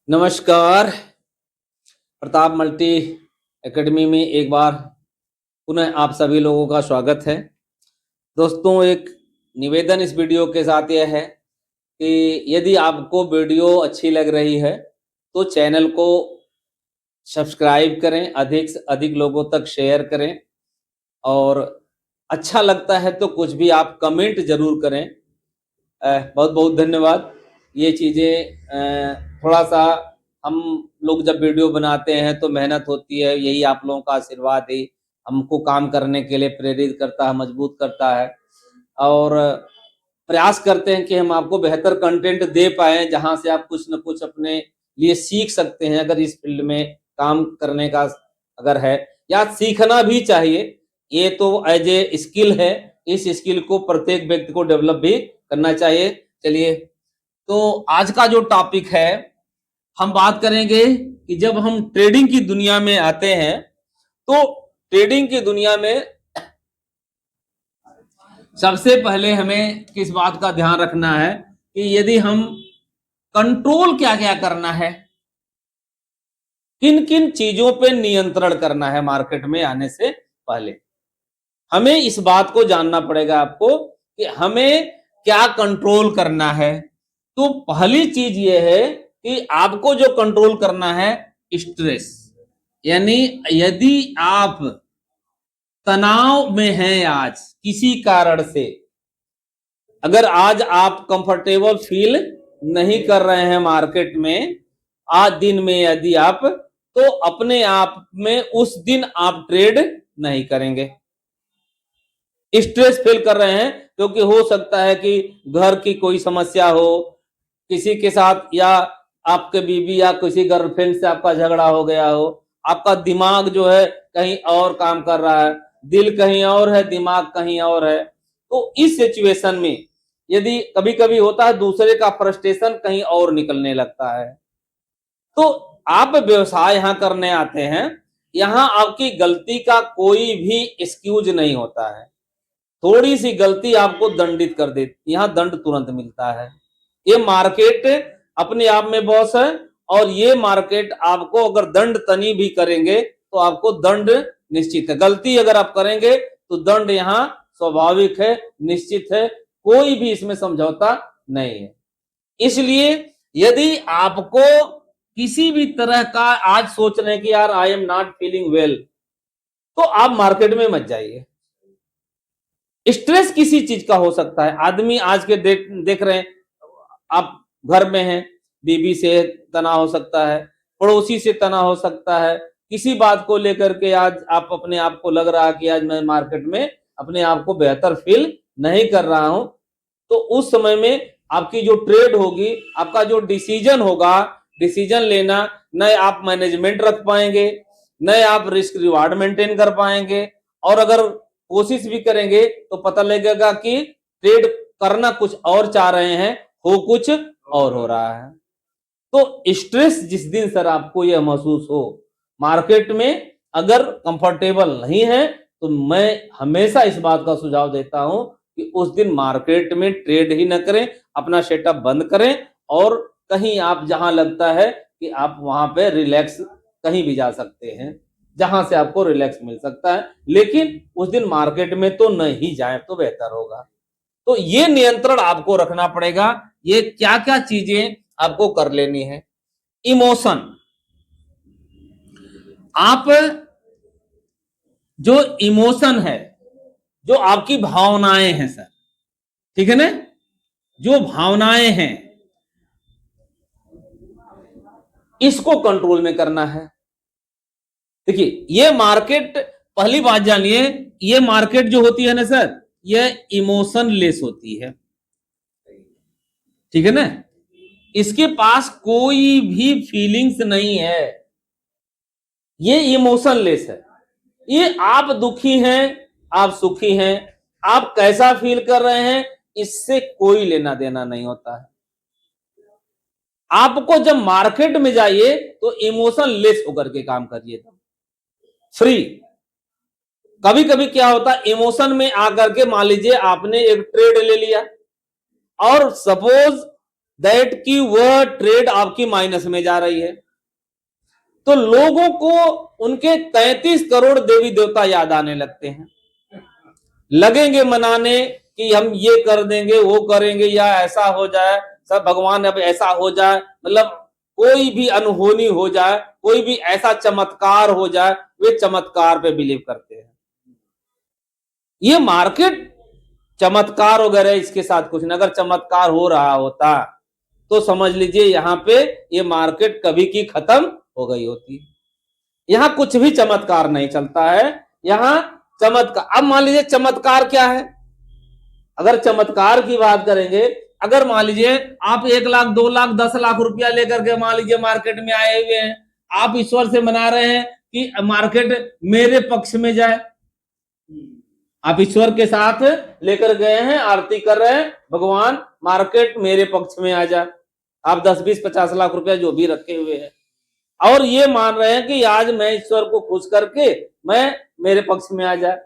नमस्कार। Pratap multi academy में एक बार पुनः आप सभी लोगों का स्वागत है। दोस्तों, एक निवेदन इस वीडियो के साथ यह है कि यदि आपको वीडियो अच्छी लग रही है तो चैनल को सब्सक्राइब करें, अधिक से अधिक लोगों तक शेयर करें और अच्छा लगता है तो कुछ भी आप कमेंट ज़रूर करें। बहुत बहुत धन्यवाद। ये चीज़ें थोड़ा सा हम लोग जब वीडियो बनाते हैं तो मेहनत होती है, यही आप लोगों का आशीर्वाद ही हमको काम करने के लिए प्रेरित करता है, मजबूत करता है और प्रयास करते हैं कि हम आपको बेहतर कंटेंट दे पाएँ, जहाँ से आप कुछ न कुछ अपने लिए सीख सकते हैं। अगर इस फील्ड में काम करने का अगर है या सीखना भी चाहिए, ये तो एज ए स्किल है। इस स्किल को प्रत्येक व्यक्ति को डेवलप भी करना चाहिए। चलिए, तो आज का जो टॉपिक है, हम बात करेंगे कि जब हम ट्रेडिंग की दुनिया में आते हैं तो ट्रेडिंग की दुनिया में सबसे पहले हमें किस बात का ध्यान रखना है कि यदि हम कंट्रोल क्या क्या करना है, किन किन चीजों पे नियंत्रण करना है मार्केट में आने से पहले, हमें इस बात को जानना पड़ेगा आपको कि हमें क्या कंट्रोल करना है। तो पहली चीज ये है कि आपको जो कंट्रोल करना है स्ट्रेस, यानी यदि आप तनाव में हैं आज किसी कारण से, अगर आज आप कंफर्टेबल फील नहीं कर रहे हैं मार्केट में आज दिन में, यदि आप तो अपने आप में उस दिन आप ट्रेड नहीं करेंगे। स्ट्रेस फील कर रहे हैं क्योंकि हो सकता है कि घर की कोई समस्या हो, किसी के साथ या आपके बीवी या किसी गर्लफ्रेंड से आपका झगड़ा हो गया हो, आपका दिमाग जो है कहीं और काम कर रहा है, दिल कहीं और है, दिमाग कहीं और है। तो इस सिचुएशन में यदि कभी कभी होता है दूसरे का फ्रस्ट्रेशन कहीं और निकलने लगता है, तो आप व्यवसाय यहां करने आते हैं, यहां आपकी गलती का कोई भी एक्सक्यूज नहीं होता है। थोड़ी सी गलती आपको दंडित कर देती, यहां दंड तुरंत मिलता है। ये मार्केट अपने आप में बॉस है और ये मार्केट आपको अगर दंड तनी भी करेंगे तो आपको दंड निश्चित है। गलती अगर आप करेंगे तो दंड यहाँ स्वाभाविक है, निश्चित है, कोई भी इसमें समझौता नहीं है। इसलिए यदि आपको किसी भी तरह का आज सोच रहे हैं कि यार I am not feeling well, तो आप मार्केट में मत जाइए। स्ट्रेस किसी चीज का हो सकता है, आदमी आज के देख रहे हैं, आप घर में हैं, बीवी से तनाव हो सकता है, पड़ोसी से तनाव हो सकता है, किसी बात को लेकर के आज आप अपने आप को लग रहा है कि आज मैं मार्केट में अपने आप को बेहतर फील नहीं कर रहा हूं, तो उस समय में आपकी जो ट्रेड होगी, आपका जो डिसीजन होगा, डिसीजन लेना, न आप मैनेजमेंट रख पाएंगे, न आप रिस्क रिवार्ड मेंटेन कर पाएंगे, और अगर कोशिश भी करेंगे तो पता लगेगा कि ट्रेड करना कुछ और चाह रहे हैं, हो कुछ और हो रहा है। तो स्ट्रेस जिस दिन सर आपको यह महसूस हो मार्केट में अगर कंफर्टेबल नहीं है, तो मैं हमेशा इस बात का सुझाव देता हूं कि उस दिन मार्केट में ट्रेड ही न करें, अपना सेटअप बंद करें और कहीं आप जहां लगता है कि आप वहां पे रिलैक्स कहीं भी जा सकते हैं, जहां से आपको रिलैक्स मिल सकता है, लेकिन उस दिन मार्केट में तो नहीं जाए तो बेहतर होगा। तो ये नियंत्रण आपको रखना पड़ेगा। ये क्या क्या चीजें आपको कर लेनी है। इमोशन, आप जो इमोशन है, जो आपकी भावनाएं हैं सर, ठीक है ना, जो भावनाएं हैं इसको कंट्रोल में करना है। देखिए, ये मार्केट, पहली बात जानिए, ये मार्केट जो होती है ना सर, ये इमोशन लेस होती है, ठीक है ना, इसके पास कोई भी फीलिंग्स नहीं है, ये इमोशन लेस है। ये आप दुखी हैं, आप सुखी हैं, आप कैसा फील कर रहे हैं, इससे कोई लेना देना नहीं होता है। आपको जब मार्केट में जाइए तो इमोशन लेस होकर के काम करिए, फ्री। कभी कभी क्या होता है, इमोशन में आकर के मान लीजिए आपने एक ट्रेड ले लिया और सपोज दैट कि वह ट्रेड आपकी माइनस में जा रही है। तो लोगों को उनके 33 करोड़ देवी देवता याद आने लगते हैं, लगेंगे मनाने कि हम ये कर देंगे, वो करेंगे, या ऐसा हो जाए, सब भगवान अब ऐसा हो जाए, मतलब कोई भी अनहोनी हो जाए, कोई भी ऐसा चमत्कार हो जाए, वे चमत्कार पे बिलीव करते हैं। ये मार्केट चमत्कार वगैरह इसके साथ कुछ नहीं। अगर चमत्कार हो रहा होता तो समझ लीजिए यहां पे ये मार्केट कभी की खत्म हो गई होती। यहां कुछ भी चमत्कार नहीं चलता है। यहां चमत्कार, अब मान लीजिए चमत्कार क्या है, अगर चमत्कार की बात करेंगे, अगर मान लीजिए आप 1 लाख 2 लाख 10 लाख रुपया लेकर के मान लीजिए मार्केट में आए हुए हैं, आप ईश्वर से मना रहे हैं कि मार्केट मेरे पक्ष में जाए, आप ईश्वर के साथ लेकर गए हैं, आरती कर रहे हैं, भगवान मार्केट मेरे पक्ष में आ जाए, आप 10 20 50 लाख रुपया जो भी रखे हुए हैं, और ये मान रहे हैं कि आज मैं ईश्वर को खुश करके मैं मेरे पक्ष में आ जाए।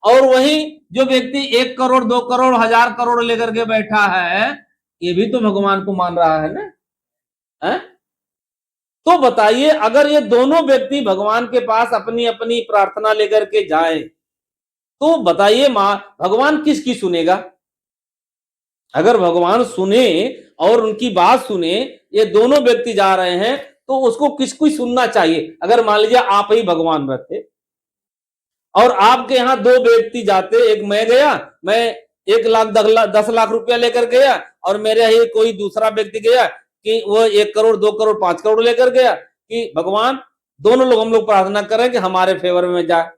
और वही जो व्यक्ति 1 करोड़ 2 करोड़ 1000 करोड़ लेकर के बैठा है, ये भी तो भगवान को मान रहा है ना, है? तो बताइए, अगर ये दोनों व्यक्ति भगवान के पास अपनी अपनी प्रार्थना लेकर के जाए, तो बताइए भगवान किसकी सुनेगा? अगर भगवान सुने और उनकी बात सुने, ये दोनों व्यक्ति जा रहे हैं, तो उसको किसको सुनना चाहिए? अगर मान लीजिए आप ही भगवान रहते और आपके यहां 2 व्यक्ति जाते, एक मैं गया, मैं 1 लाख 10 लाख रुपया लेकर गया, और मेरे ही कोई दूसरा व्यक्ति गया कि वो 1 करोड़ 2 करोड़ 5 करोड़ लेकर गया, कि भगवान दोनों लोग हम लोग प्रार्थना करें कि हमारे फेवर में जाए,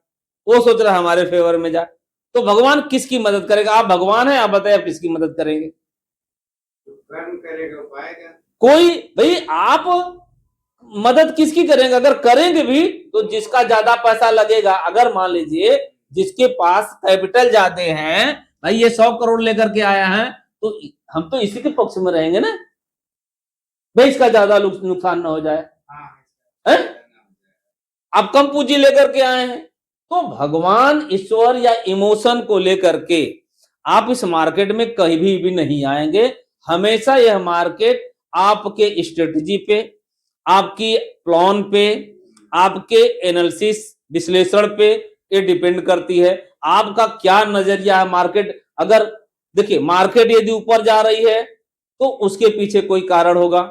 वो सोच रहा है हमारे फेवर में जाए, तो भगवान किसकी मदद करेगा? आप भगवान हैं, आप बताइए आप किसकी मदद करेंगे? कर्म करेगा पाएगा कोई, भाई आप मदद किसकी करेंगे? अगर करेंगे भी तो जिसका ज्यादा पैसा लगेगा, अगर मान लीजिए जिसके पास कैपिटल ज्यादा है, भाई ये 100 करोड़ लेकर के आया है, तो हम तो इसी के पक्ष में रहेंगे ना, भाई इसका ज्यादा नुकसान ना हो जाए, है? आप कम पूंजी लेकर के आए हैं, तो भगवान ईश्वर या इमोशन को लेकर के आप इस मार्केट में कहीं भी नहीं आएंगे। हमेशा यह मार्केट आपके स्ट्रेटजी पे, आपकी प्लान पे, आपके एनालिसिस विश्लेषण पे ये डिपेंड करती है। आपका क्या नजरिया है मार्केट? अगर देखिए मार्केट यदि ऊपर जा रही है तो उसके पीछे कोई कारण होगा,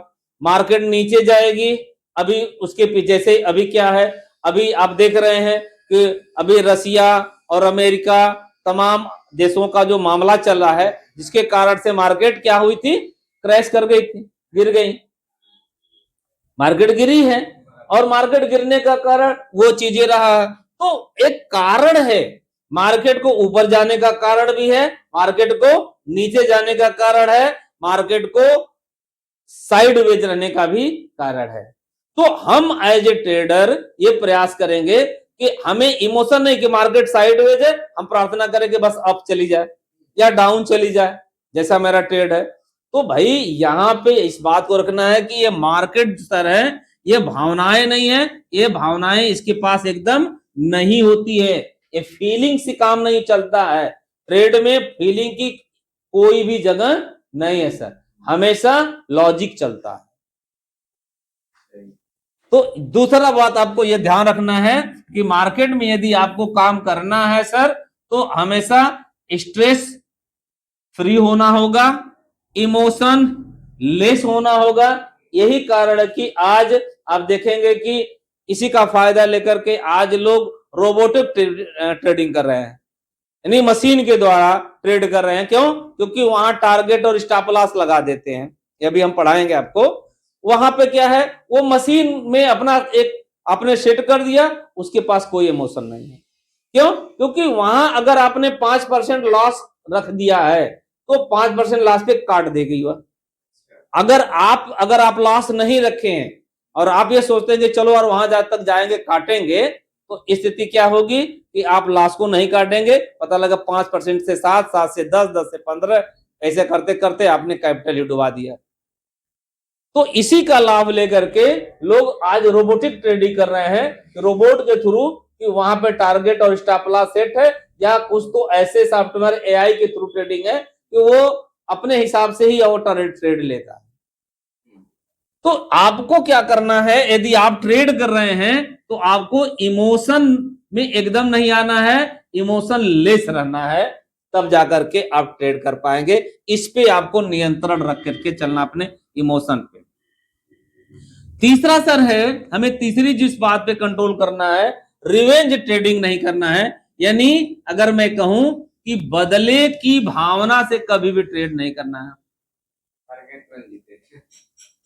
मार्केट नीचे जाएगी अभी उसके पीछे से, अभी क्या है, अभी आप देख रहे हैं कि अभी रसिया और अमेरिका तमाम देशों का जो मामला चल रहा है, जिसके कारण से मार्केट क्या हुई थी, क्रैश कर गई थी, गिर गई, मार्केट गिरी है, और मार्केट गिरने का कारण वो चीजें रहा। तो एक कारण है, मार्केट को ऊपर जाने का कारण भी है, मार्केट को नीचे जाने का कारण है, मार्केट को साइडवेज रहने का भी कारण है। तो हम एज ए ट्रेडर ये प्रयास करेंगे कि हमें इमोशन नहीं कि मार्केट साइडवेज है, हम प्रार्थना करें कि बस अप चली जाए या डाउन चली जाए, जैसा मेरा ट्रेड है। तो भाई यहां पे इस बात को रखना है कि ये मार्केट सर है, ये भावनाएं नहीं है, ये भावनाएं इसके पास एकदम नहीं होती है, ये फीलिंग से काम नहीं चलता है। ट्रेड में फीलिंग की कोई भी जगह नहीं है सर, हमेशा लॉजिक चलता है। तो दूसरा बात आपको यह ध्यान रखना है कि मार्केट में यदि आपको काम करना है सर, तो हमेशा स्ट्रेस फ्री होना होगा, इमोशन लेस होना होगा। यही कारण है कि आज आप देखेंगे कि इसी का फायदा लेकर के आज लोग रोबोटिक ट्रेडिंग कर रहे हैं, यानी मशीन के द्वारा ट्रेड कर रहे हैं। क्यों? क्योंकि वहां टारगेट और स्टॉप लॉस लगा देते हैं, ये भी हम पढ़ाएंगे आपको। वहां पे क्या है, वो मशीन में अपना एक आपने सेट कर दिया, उसके पास कोई इमोशन नहीं है। क्यों? क्योंकि वहां अगर आपने 5% लॉस रख दिया है तो 5% लॉस पे काट देगी वह। अगर आप लॉस नहीं रखे हैं और आप ये सोचते हैं कि चलो और वहां तक जाएंगे काटेंगे, तो स्थिति क्या होगी कि आप लॉस को नहीं काटेंगे, पता लगा 5% से 7, 7 से 10, 10 से 15, ऐसे करते करते आपने कैपिटल ही डुबा दिया। तो इसी का लाभ लेकर के लोग आज रोबोटिक ट्रेडिंग कर रहे हैं, रोबोट के थ्रू, कि वहां पे टारगेट और स्टॉप लॉस सेट है, या कुछ तो ऐसे सॉफ्टवेयर एआई के थ्रू ट्रेडिंग है कि वो अपने हिसाब से ही वो ट्रेड लेता है। तो आपको क्या करना है, यदि आप ट्रेड कर रहे हैं तो आपको इमोशन में एकदम नहीं आना है, इमोशन लेस रहना है, तब जाकर के आप ट्रेड कर पाएंगे। इस पे आपको नियंत्रण रख करके चलना अपने इमोशन पे। तीसरा सर है, हमें तीसरी जिस बात पे कंट्रोल करना है, रिवेंज ट्रेडिंग नहीं करना है। यानी अगर मैं कहूं कि बदले की भावना से कभी भी ट्रेड नहीं करना है, टारगेट पर जीते।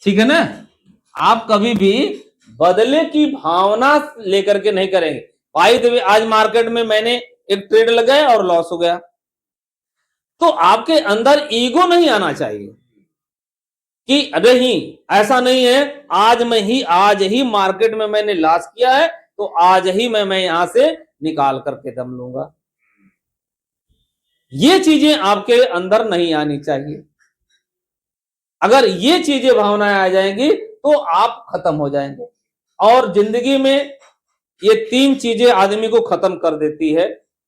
ठीक है ना। आप कभी भी बदले की भावना लेकर के नहीं करेंगे। भाई देवी आज मार्केट में मैंने एक ट्रेड लगाया और लॉस हो गया, तो आपके अंदर ईगो नहीं आना चाहिए कि अरे ही ऐसा नहीं है, आज ही मार्केट में मैंने लॉस किया है तो आज ही मैं यहां से निकाल करके दम लूंगा। ये चीजें आपके अंदर नहीं आनी चाहिए। अगर ये चीजें भावनाएं आ जाएंगी तो आप खत्म हो जाएंगे। और जिंदगी में ये तीन चीजें आदमी को खत्म कर देती है,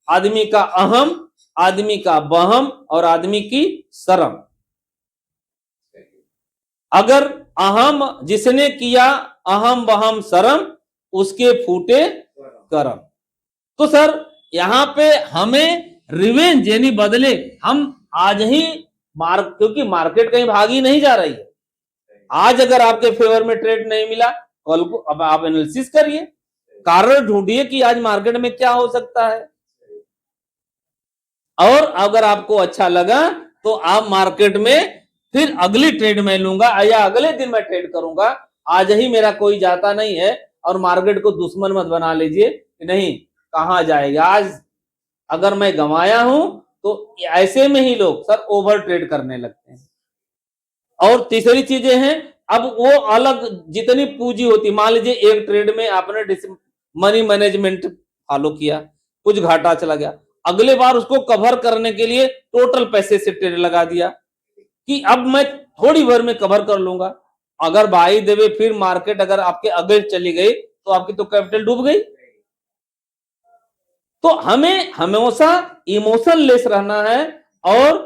आदमी का अहम, आदमी का बहम और आदमी की शर्म। अगर अहम जिसने किया अहम बहम शर्म, उसके फूटे करम। तो सर यहां पे हमें रिवेंज यानी बदले, हम आज ही क्योंकि मार्केट कहीं भागी नहीं जा रही है। आज अगर आपके फेवर में ट्रेड नहीं मिला, कल को अब आप एनालिसिस करिए, कारण ढूंढिए कि आज मार्केट में क्या हो सकता है। और अगर आपको अच्छा लगा तो आप मार्केट में फिर अगली ट्रेड में लूंगा या अगले दिन मैं ट्रेड करूंगा। आज ही मेरा कोई जाता नहीं है। और मार्केट को दुश्मन मत बना लीजिए कि नहीं कहां जाएगा, आज अगर मैं गंवाया हूं तो ऐसे में ही लोग सर ओवर ट्रेड करने लगते हैं। और तीसरी चीजें हैं, अब वो अलग जितनी पूंजी होती, मान लीजिए एक ट्रेड में आपने मनी मैनेजमेंट फॉलो किया, कुछ घाटा चला गया, अगले बार उसको कवर करने के लिए टोटल पैसे से ट्रेड लगा दिया कि अब मैं थोड़ी भर में कवर कर लूंगा। अगर भाई देवे फिर मार्केट अगर आपके अगले चली गई तो आपकी तो कैपिटल डूब गई। तो हमें हमेशा इमोशन लेस रहना है और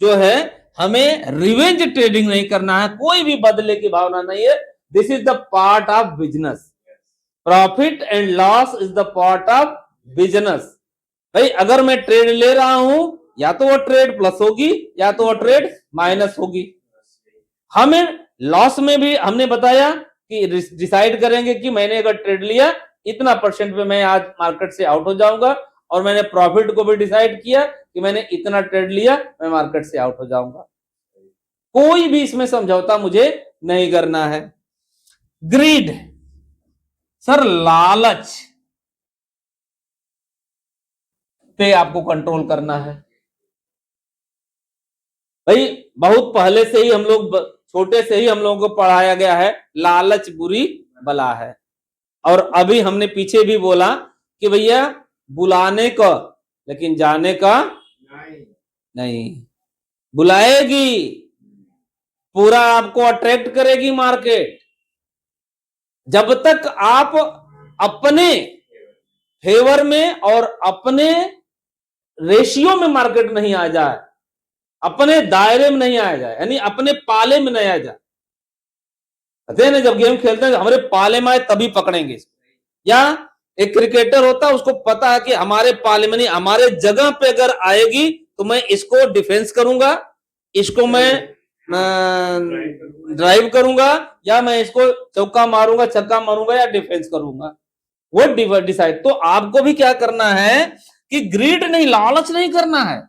जो है हमें रिवेंज ट्रेडिंग नहीं करना है, कोई भी बदले की भावना नहीं है। This is the part of business, profit and loss is the part of business. भाई अगर मैं ट्रेड ले रहा हूं, या तो वो ट्रेड प्लस होगी या तो वो ट्रेड माइनस होगी। हमें लॉस में भी हमने बताया कि डिसाइड करेंगे कि मैंने अगर ट्रेड लिया इतना परसेंट पे मैं आज मार्केट से आउट हो जाऊंगा, और मैंने प्रॉफिट को भी डिसाइड किया कि मैंने इतना ट्रेड लिया मैं मार्केट से आउट हो जाऊंगा। कोई भी इसमें समझौता मुझे नहीं करना है। ग्रीड सर लालच पे आपको कंट्रोल करना है। भाई बहुत पहले से ही हम लोग, छोटे से ही हम लोगों को पढ़ाया गया है लालच बुरी बला है। और अभी हमने पीछे भी बोला कि भैया बुलाने का लेकिन जाने का नहीं। बुलाएगी, पूरा आपको अट्रैक्ट करेगी मार्केट। जब तक आप अपने फेवर में और अपने रेशियो में मार्केट नहीं आ जाए, अपने दायरे में नहीं आ जाए, यानी अपने पाले में नहीं आ जाए। कहते हैं ना जब गेम खेलते हैं हमारे पाले में आए तभी पकड़ेंगे इसको। या एक क्रिकेटर होता है उसको पता है कि हमारे पाले में नहीं, हमारे जगह पे अगर आएगी तो मैं इसको डिफेंस करूंगा, इसको मैं ड्राइव करूंगा, या मैं इसको चौका मारूंगा, छक्का मारूंगा या डिफेंस करूंगा। वो डिसाइड। तो आपको भी क्या करना है कि ग्रीड नहीं, लालच नहीं करना है।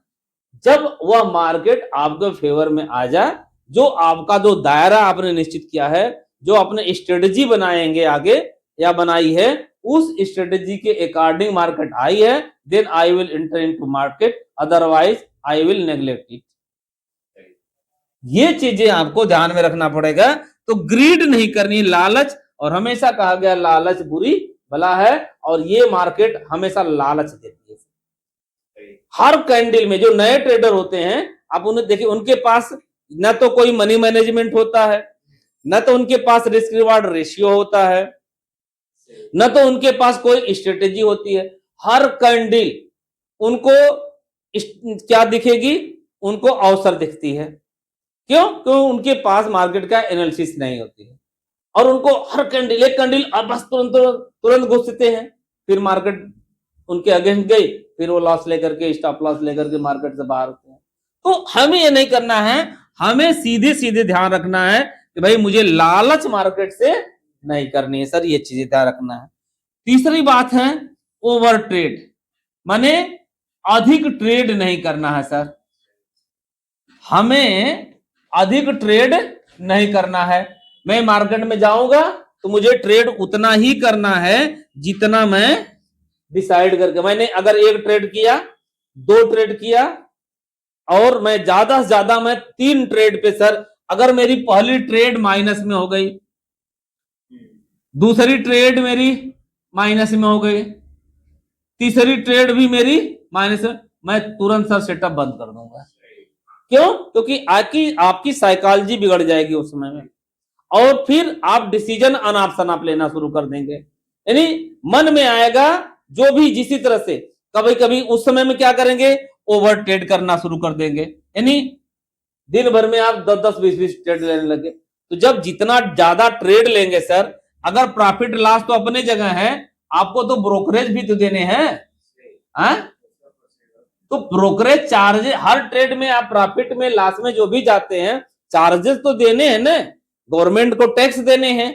जब वह मार्केट आपके फेवर में आ जाए, जो आपका जो दायरा आपने निश्चित किया है, जो आपने स्ट्रेटजी बनाएंगे आगे या बनाई है, उस स्ट्रेटजी के अकॉर्डिंग मार्केट आई है, then I will enter into market, otherwise I will neglect it. ये चीजें आपको ध्यान में रखना पड़ेगा। तो ग्रीड नहीं करनी, लालच। और हमेशा कहा गया लालच बुरी बला है, और ये मार्केट हमेशा लालच देती है। हर कैंडल में जो नए ट्रेडर होते हैं आप उन्हें देखिए, उनके पास न तो कोई मनी मैनेजमेंट होता है, न तो उनके पास रिस्क रिवार्ड रेशियो होता है, न तो उनके पास कोई स्ट्रेटेजी होती है। हर कैंडल उनको क्या दिखेगी, उनको अवसर दिखती है। क्यों? क्यों उनके पास मार्केट का एनालिसिस नहीं होती है और उनको हर कैंडल एक कैंडल अब बस तुरंत घुसते हैं, फिर मार्केट उनके अगेंस्ट गई, फिर वो लॉस लेकर के स्टॉप लॉस लेकर के मार्केट से बाहर होते हैं। तो हमें ये नहीं करना है, हमें सीधे सीधे ध्यान रखना है कि भाई मुझे लालच मार्केट से नहीं करनी है सर, ये चीजें ध्यान रखना है। तीसरी बात है ओवर ट्रेड, माने अधिक ट्रेड नहीं करना है सर, हमें अधिक ट्रेड नहीं करना है। मैं मार्केट में जाऊंगा तो मुझे ट्रेड उतना ही करना है जितना मैं डिसाइड करके, मैंने अगर एक ट्रेड किया, दो ट्रेड किया और मैं ज्यादा से ज्यादा मैं 3 ट्रेड पे सर, अगर मेरी पहली ट्रेड माइनस में हो गई, दूसरी ट्रेड मेरी माइनस में हो गई, तीसरी ट्रेड भी मेरी माइनस में, मैं तुरंत सर सेटअप बंद कर दूंगा। क्यों? क्योंकि आपकी साइकोलॉजी बिगड़ जाएगी उस समय में और फिर आप डिसीजन अनऑप्शन आप लेना शुरू कर देंगे, यानी मन में आएगा जो भी जिसी तरह से, कभी कभी उस समय में क्या करेंगे, ओवर ट्रेड करना शुरू कर देंगे, यानी दिन भर में आप 10-10 20-20 ट्रेड लेने लगे। तो जब जितना ज्यादा ट्रेड लेंगे सर, अगर प्रॉफिट लॉस तो अपने जगह है, आपको तो ब्रोकरेज भी तो देने हैं, तो ब्रोकरेज चार्जेस हर ट्रेड में आप प्रॉफिट में लॉस में जो भी जाते हैं चार्जेस तो देने हैं ना, गवर्नमेंट को टैक्स देने हैं,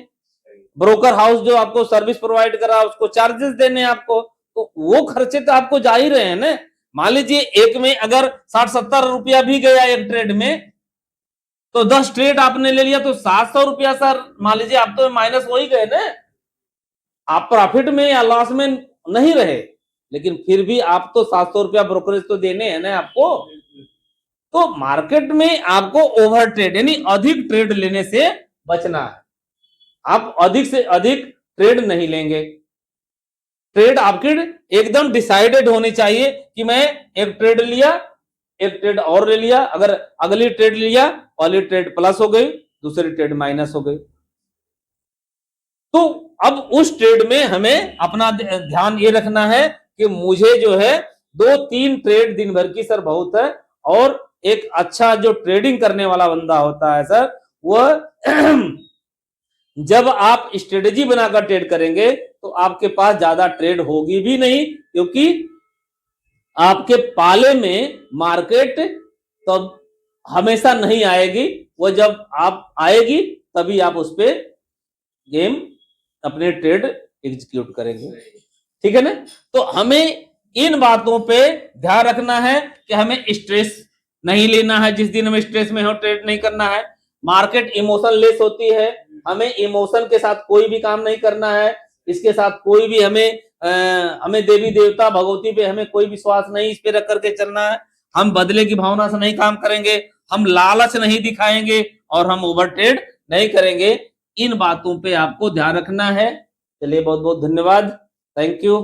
ब्रोकर हाउस जो आपको सर्विस प्रोवाइड करा उसको चार्जेस देने हैं आपको, तो वो खर्चे तो आपको जा ही रहे हैं ना। मान लीजिए एक में अगर 60-70 रुपया भी गया एक ट्रेड में, तो 10 ट्रेड आपने ले लिया तो 700 रुपया सर, मान लीजिए आप तो माइनस हो ही गए ना, आप प्रॉफिट में या लॉस में नहीं रहे, लेकिन फिर भी आप तो 700 रुपया ब्रोकरेज तो देने हैं ना आपको। तो मार्केट में आपको ओवर ट्रेड यानी अधिक ट्रेड लेने से बचना है, आप अधिक से अधिक ट्रेड नहीं लेंगे, ट्रेड आपकी एकदम डिसाइडेड होनी चाहिए कि मैं एक ट्रेड लिया, एक ट्रेड और ले लिया, अगर अगली ट्रेड लिया, पहली ट्रेड प्लस हो गई, दूसरी ट्रेड माइनस हो गई, तो अब उस ट्रेड में हमें अपना ध्यान ये रखना है कि मुझे जो है 2-3 ट्रेड दिन भर की सर बहुत है, और एक अच्छा जो ट्रेडिंग करने वाला बंदा होता है सर, वह जब आप स्ट्रेटेजी बनाकर ट्रेड करेंगे तो आपके पास ज्यादा ट्रेड होगी भी नहीं, क्योंकि आपके पाले में मार्केट तो हमेशा नहीं आएगी, वो जब आप आएगी तभी आप उस पर गेम अपने ट्रेड एग्जीक्यूट करेंगे, ठीक है ना। तो हमें इन बातों पे ध्यान रखना है कि हमें स्ट्रेस नहीं लेना है, जिस दिन हमें स्ट्रेस में हो ट्रेड नहीं करना है। मार्केट इमोशन लेस होती है, हमें इमोशन के साथ कोई भी काम नहीं करना है, इसके साथ कोई भी हमें देवी देवता भगवती पे हमें कोई विश्वास नहीं इस पे रख करके चलना है, हम बदले की भावना से नहीं काम करेंगे, हम लालच नहीं दिखाएंगे और हम ओवर ट्रेड नहीं करेंगे। इन बातों पे आपको ध्यान रखना है। चलिए बहुत बहुत धन्यवाद, थैंक यू।